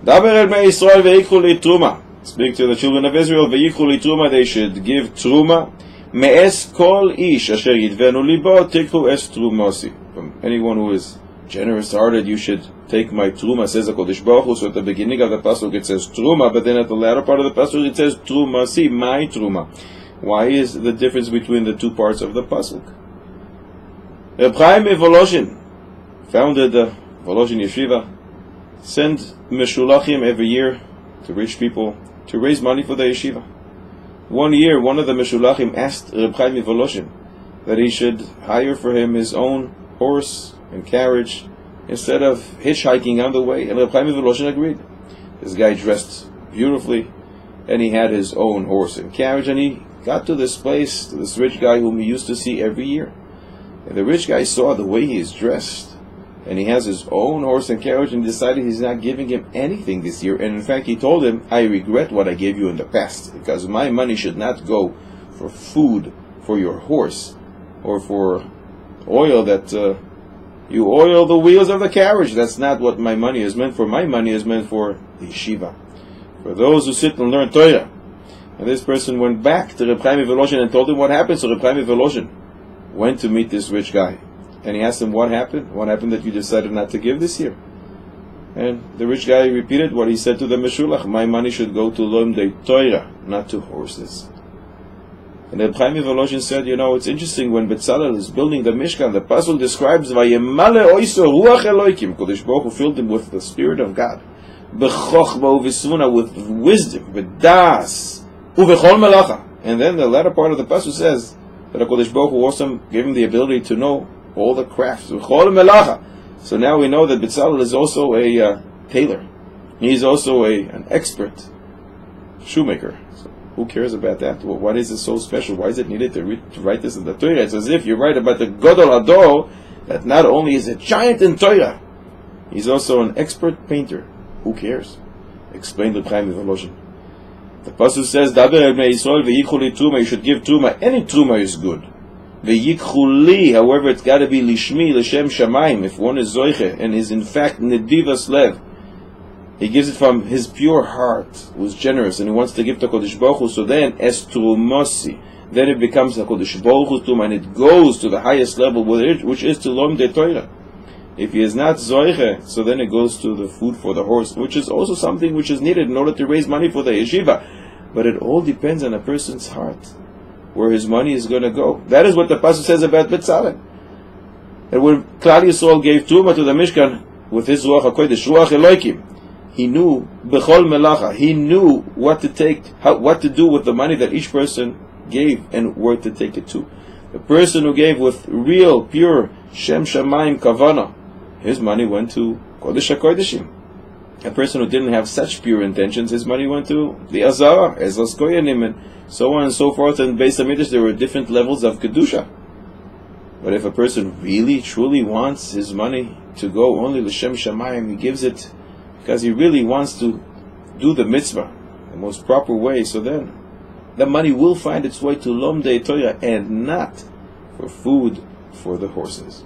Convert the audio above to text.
Daber el Bnei Yisrael ve'ikhu li truma. Speak to the children of Israel, ve'ikhu li truma, they should give truma. Me'es kol ish asher yidvenu libo tikhu es trumosi. From anyone who is generous-hearted, you should take my truma, says the Kodesh Baruch Hu. So at the beginning of the pasuk it says truma, but then at the latter part of the pasuk it says trumasi, my truma. Why is the difference between the two parts of the pasuk? Reb Chaim Volozhin founded the Volozhin Yeshiva, sent meshulachim every year to rich people to raise money for the yeshiva. One year, one of the meshulachim asked Reb Chaim Volozhin that he should hire for him his own horse and carriage instead of hitchhiking on the way, and Reb Chaim Volozhin agreed. This guy dressed beautifully, and he had his own horse and carriage, and he got to this place, to this rich guy whom he used to see every year. And the rich guy saw the way he is dressed, and he has his own horse and carriage, and decided he's not giving him anything this year. And in fact, he told him, I regret what I gave you in the past, because my money should not go for food for your horse, or for oil that you oil the wheels of the carriage. That's not what my money is meant for. My money is meant for the yeshiva, for those who sit and learn Torah. And this person went back to Reb Chaim Volozhin and told him what happened. So Reb Chaim Volozhin went to meet this rich guy, and he asked him, what happened? What happened that you decided not to give this year? And the rich guy repeated what he said to the Meshulach, my money should go to Lomdei Torah, not to horses. And Reb Chaim Volozhin said, it's interesting, when Betzalel is building the Mishkan, the Pasuk describes, Vayemale oiso ruach Elokim, Kodesh Baruch Hu filled him with the Spirit of God, B'chochma u'v'svuna, with wisdom, v'das, u'v'chol melacha. And then the latter part of the Pasuk says that Kodesh Baruch Hu also gave him the ability to know all the crafts, v'chol melacha. So now we know that Betzalel is also a tailor. He's also an expert shoemaker. So who cares about that? Well, why is it so special? Why is it needed to write this in the Torah? It's as if you write about the Gadol Hador, that not only is a giant in Torah, he's also an expert painter. Who cares? Explained the Chaim Volozhin. The pasuk says, "Daber el Bnei Yisrael ve'yikhu li truma." You should give truma. Any truma is good. Ve'yikhu li, however, it's got to be lishmi, l'shem shamayim. If one is zoiche and is in fact nedivas lev, he gives it from his pure heart, who is generous, and he wants to give to Kodesh Baruch Hu. So then, es trumosi, then it becomes a Kodesh Baruch Hu truma, and it goes to the highest level, which is to Lomdei Torah. If he is not zoiche, so then it goes to the food for the horse, which is also something which is needed in order to raise money for the yeshiva. But it all depends on a person's heart, where his money is going to go. That is what the pasuk says about Betzalel. And when Klal Yisrael gave Truma to the Mishkan with his Ruach HaKodesh, Ruach Elokim, he knew Bechol Melacha. He knew what to take, what to do with the money that each person gave and where to take it to. The person who gave with real, pure Shem Shamayim Kavana, his money went to Kodesh HaKodeshim. A person who didn't have such pure intentions, his money went to the Azara, Ezras Koyanim, and so on and so forth. And based on Midrash, there were different levels of Kedusha. But if a person really, truly wants his money to go only L'Shem Shamayim, he gives it because he really wants to do the mitzvah the most proper way, so then the money will find its way to Lomdei Torah and not for food for the horses.